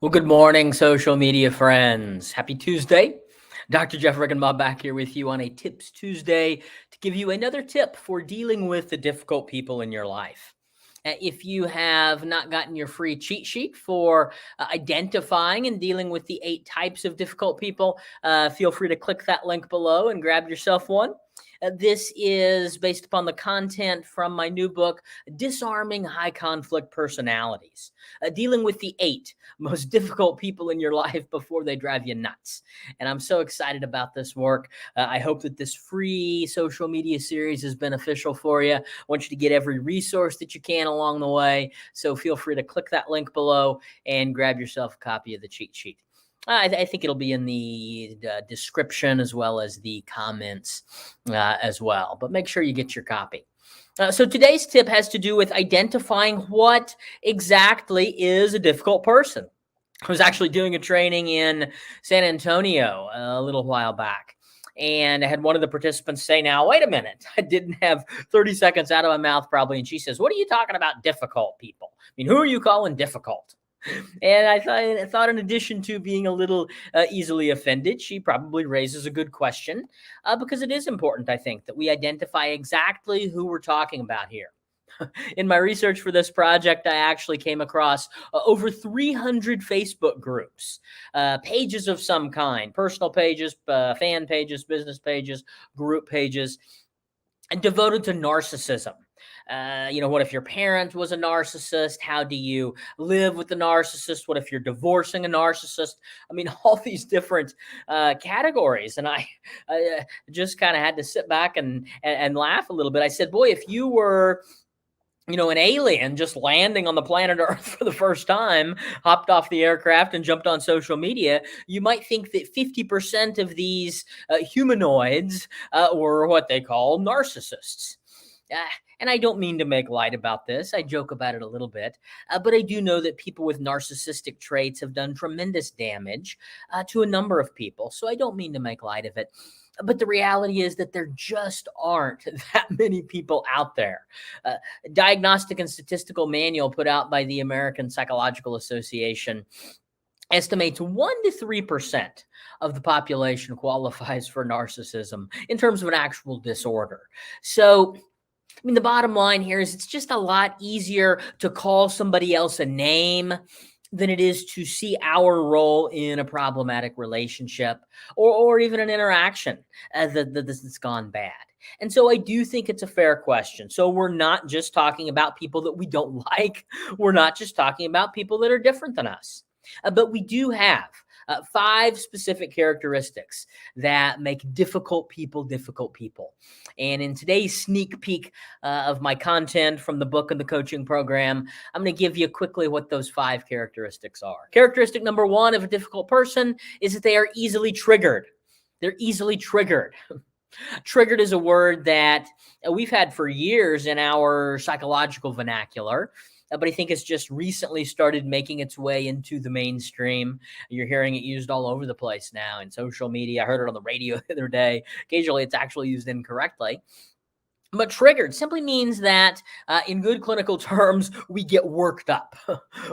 Well, good morning, social media friends. Happy Tuesday. Dr. Jeff Riggenbaugh back here with you on a Tips Tuesday to give you another tip for dealing with the difficult people in your life. If you have not gotten your free cheat sheet for identifying and dealing with the 8 types of difficult people, feel free to click that link below and grab yourself one. This is based upon the content from my new book, Disarming High Conflict Personalities, dealing with the 8 most difficult people in your life before they drive you nuts. And I'm so excited about this work. I hope that this free social media series is beneficial for you. I want you to get every resource that you can along the way. So feel free to click that link below and grab yourself a copy of the cheat sheet. I think it'll be in the description as well as the comments as well. But make sure you get your copy. So today's tip has to do with identifying what exactly is a difficult person. I was actually doing a training in San Antonio a little while back. And I had one of the participants say, now, wait a minute. I didn't have 30 seconds out of my mouth probably. And she says, what are you talking about difficult people? I mean, who are you calling difficult? And I thought in addition to being a little easily offended, she probably raises a good question because it is important, I think, that we identify exactly who we're talking about here. In my research for this project, I actually came across over 300 Facebook groups, pages of some kind, personal pages, fan pages, business pages, group pages, and devoted to narcissism. What if your parent was a narcissist? How do you live with the narcissist? What if you're divorcing a narcissist? I mean, all these different categories. And I just kind of had to sit back and laugh a little bit. I said, boy, if you were an alien just landing on the planet Earth for the first time, hopped off the aircraft and jumped on social media, you might think that 50% of these humanoids were what they call narcissists. And I don't mean to make light about this. I joke about it a little bit. But I do know that people with narcissistic traits have done tremendous damage to a number of people. So I don't mean to make light of it. But the reality is that there just aren't that many people out there. Diagnostic and Statistical Manual put out by the American Psychological Association estimates 1 to 3% of the population qualifies for narcissism in terms of an actual disorder. So, I mean, the bottom line here is it's just a lot easier to call somebody else a name than it is to see our role in a problematic relationship or even an interaction that's gone bad. And so I do think it's a fair question. So we're not just talking about people that we don't like. We're not just talking about people that are different than us. But we do have 5 specific characteristics that make difficult people difficult people. And in today's sneak peek of my content from the book and the coaching program, I'm going to give you quickly what those 5 characteristics are. Characteristic number 1 of a difficult person is that they are easily triggered. They're easily triggered. Triggered is a word that we've had for years in our psychological vernacular. But I think it's just recently started making its way into the mainstream. You're hearing it used all over the place now in social media. I heard it on the radio the other day. Occasionally, it's actually used incorrectly. But triggered simply means that in good clinical terms, we get worked up.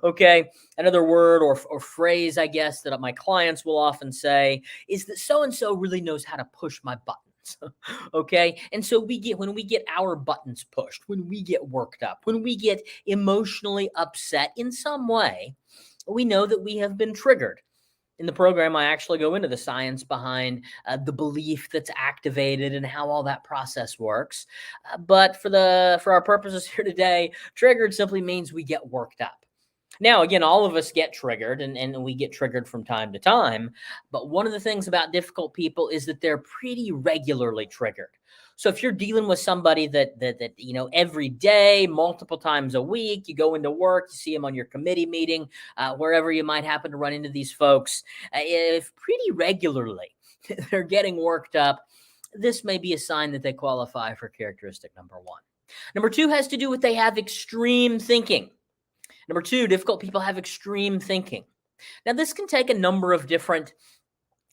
Okay. Another word or phrase, I guess, that my clients will often say is that so-and-so really knows how to push my buttons. Okay. And so when we get our buttons pushed, when we get worked up, when we get emotionally upset in some way, we know that we have been triggered. In the program, I actually go into the science behind the belief that's activated and how all that process works. But for our purposes here today, triggered simply means we get worked up. Now, again, all of us get triggered and we get triggered from time to time. But one of the things about difficult people is that they're pretty regularly triggered. So if you're dealing with somebody that every day, multiple times a week, you go into work, you see them on your committee meeting, wherever you might happen to run into these folks, if pretty regularly they're getting worked up, this may be a sign that they qualify for characteristic number 1. Number 2 has to do with they have extreme thinking. Number 2, difficult people have extreme thinking. Now, this can take a number of different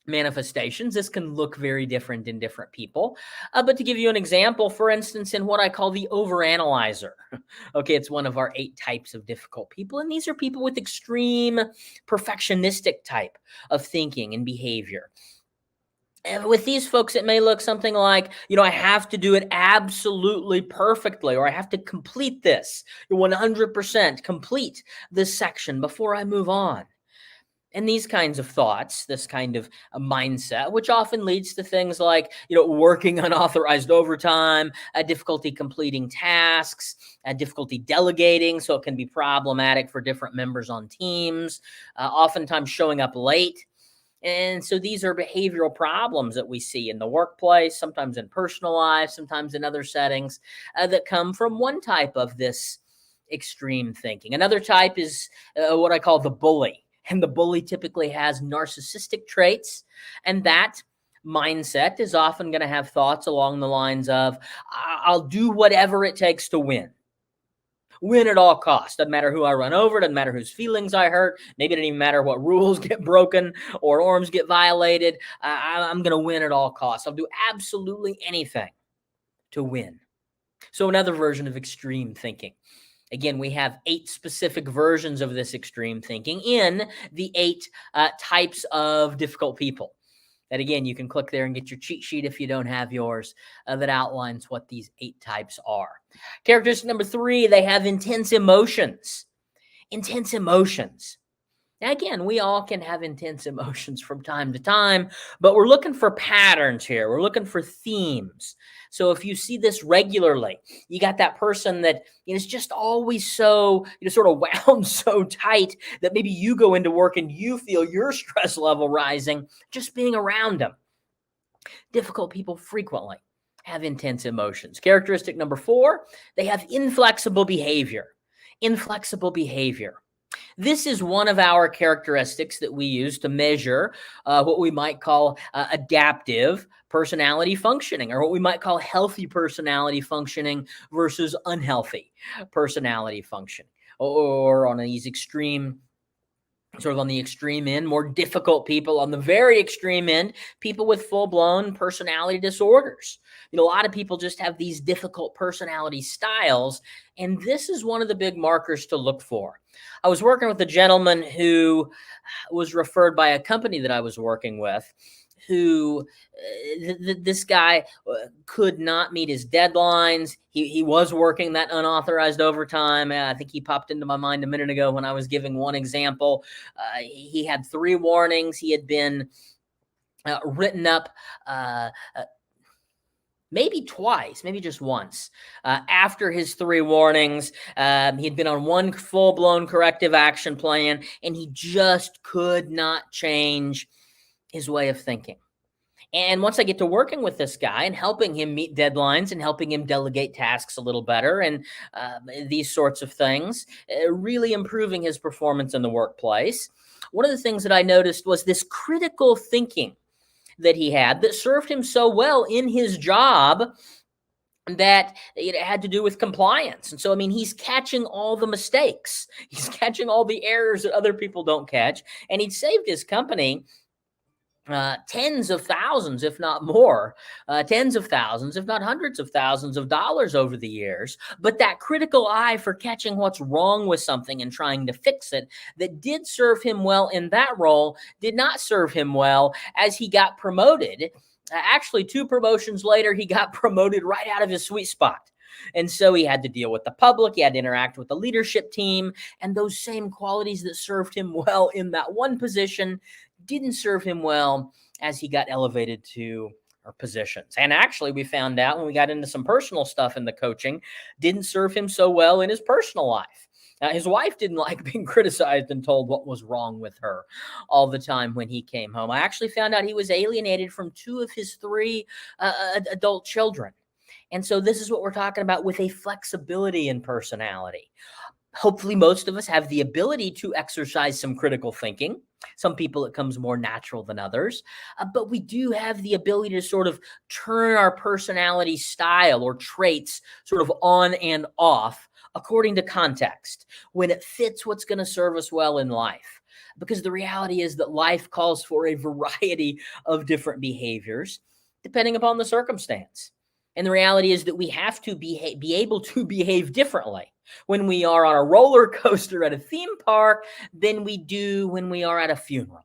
manifestations. This can look very different in different people. But to give you an example, for instance, in what I call the overanalyzer. Okay, it's one of our 8 types of difficult people. And these are people with extreme perfectionistic type of thinking and behavior. And with these folks, it may look something like, I have to do it absolutely perfectly, or I have to complete this 100%, complete this section before I move on. And these kinds of thoughts, this kind of a mindset, which often leads to things like, working unauthorized overtime, difficulty completing tasks, difficulty delegating. So it can be problematic for different members on teams, oftentimes showing up late. And so these are behavioral problems that we see in the workplace, sometimes in personal life, sometimes in other settings that come from one type of this extreme thinking. Another type is what I call the bully. And the bully typically has narcissistic traits. And that mindset is often going to have thoughts along the lines of, I'll do whatever it takes to win. Win at all costs. Doesn't matter who I run over. Doesn't matter whose feelings I hurt. Maybe it doesn't even matter what rules get broken or norms get violated. I'm going to win at all costs. I'll do absolutely anything to win. So another version of extreme thinking. Again, we have 8 specific versions of this extreme thinking in the 8 types of difficult people. And again, you can click there and get your cheat sheet if you don't have yours that outlines what these 8 types are. Characteristic number 3, they have intense emotions. Intense emotions. Now, again, we all can have intense emotions from time to time, but we're looking for patterns here. We're looking for themes. So if you see this regularly, you got that person that is just always so, sort of wound so tight that maybe you go into work and you feel your stress level rising just being around them. Difficult people frequently have intense emotions. Characteristic number 4, they have inflexible behavior. Inflexible behavior. This is one of our characteristics that we use to measure what we might call adaptive personality functioning, or what we might call healthy personality functioning versus unhealthy personality functioning, or on these extreme, sort of on the extreme end, more difficult people. On the very extreme end, people with full-blown personality disorders. A lot of people just have these difficult personality styles, and this is one of the big markers to look for. I was working with a gentleman who was referred by a company that I was working with, who this guy could not meet his deadlines. He was working that unauthorized overtime. I think he popped into my mind a minute ago when I was giving one example. He had 3 warnings. He had been written up maybe twice, maybe just once. After his 3 warnings, he had been on one full-blown corrective action plan, and he just could not change his way of thinking. And once I get to working with this guy and helping him meet deadlines and helping him delegate tasks a little better and these sorts of things, really improving his performance in the workplace, one of the things that I noticed was this critical thinking that he had that served him so well in his job, that it had to do with compliance. And so, he's catching all the mistakes. He's catching all the errors that other people don't catch. And he'd saved his company tens of thousands, if not more, tens of thousands, if not hundreds of thousands of dollars over the years. But that critical eye for catching what's wrong with something and trying to fix it, that did serve him well in that role, did not serve him well as he got promoted. Actually, 2 promotions later, he got promoted right out of his sweet spot. And so he had to deal with the public, he had to interact with the leadership team, and those same qualities that served him well in that one position didn't serve him well as he got elevated to our positions. And actually, we found out when we got into some personal stuff in the coaching, didn't serve him so well in his personal life. His wife didn't like being criticized and told what was wrong with her all the time when he came home. I actually found out he was alienated from 2 of his 3 adult children. And so this is what we're talking about with a flexibility in personality. Hopefully, most of us have the ability to exercise some critical thinking. Some people, it comes more natural than others. But we do have the ability to sort of turn our personality style or traits sort of on and off according to context, when it fits what's going to serve us well in life. because the reality is that life calls for a variety of different behaviors depending upon the circumstance. And the reality is that we have to be able to behave differently when we are on a roller coaster at a theme park than we do when we are at a funeral.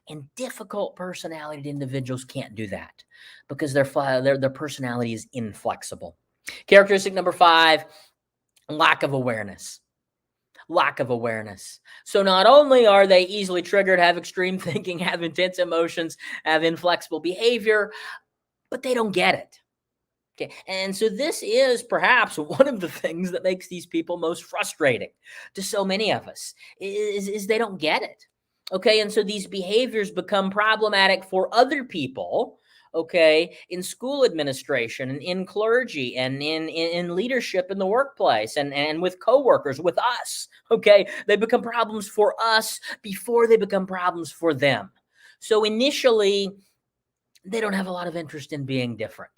And difficult personality individuals can't do that because their personality is inflexible. Characteristic number 5, lack of awareness. Lack of awareness. So not only are they easily triggered, have extreme thinking, have intense emotions, have inflexible behavior, but they don't get it. Okay. And so this is perhaps one of the things that makes these people most frustrating to so many of us is they don't get it. Okay. And so these behaviors become problematic for other people. Okay, in school administration and in clergy and in leadership in the workplace and with coworkers, with us. Okay, they become problems for us before they become problems for them. So initially, they don't have a lot of interest in being different.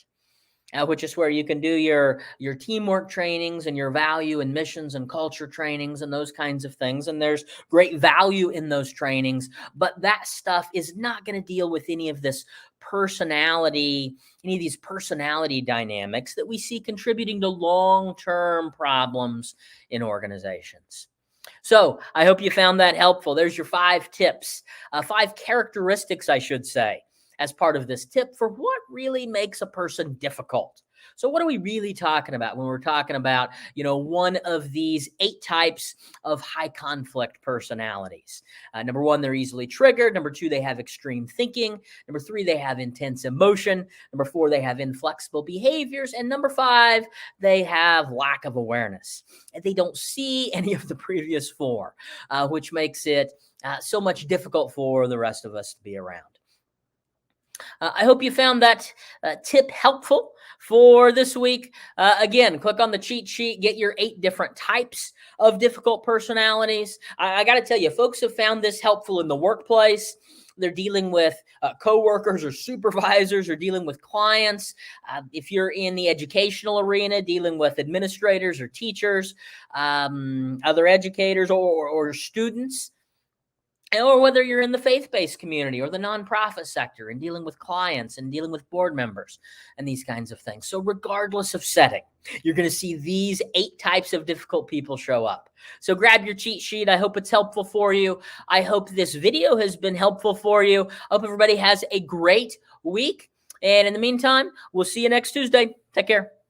Which is where you can do your teamwork trainings and your value and missions and culture trainings and those kinds of things. And there's great value in those trainings, but that stuff is not going to deal with any of these personality dynamics that we see contributing to long-term problems in organizations. So I hope you found that helpful. There's your 5 tips, 5 characteristics, I should say, as part of this tip for what really makes a person difficult. So what are we really talking about when we're talking about, one of these 8 types of high conflict personalities? Number 1, they're easily triggered. Number 2, they have extreme thinking. Number 3, they have intense emotion. Number 4, they have inflexible behaviors. And number 5, they have lack of awareness. And they don't see any of the previous 4, which makes it so much difficult for the rest of us to be around. I hope you found that tip helpful for this week. Again, click on the cheat sheet, get your 8 different types of difficult personalities. I got to tell you, folks have found this helpful in the workplace. They're dealing with coworkers or supervisors or dealing with clients. If you're in the educational arena, dealing with administrators or teachers, other educators or students. Or whether you're in the faith-based community or the nonprofit sector and dealing with clients and dealing with board members and these kinds of things. So regardless of setting, you're going to see these 8 types of difficult people show up. So grab your cheat sheet. I hope it's helpful for you. I hope this video has been helpful for you. I hope everybody has a great week. And in the meantime, we'll see you next Tuesday. Take care.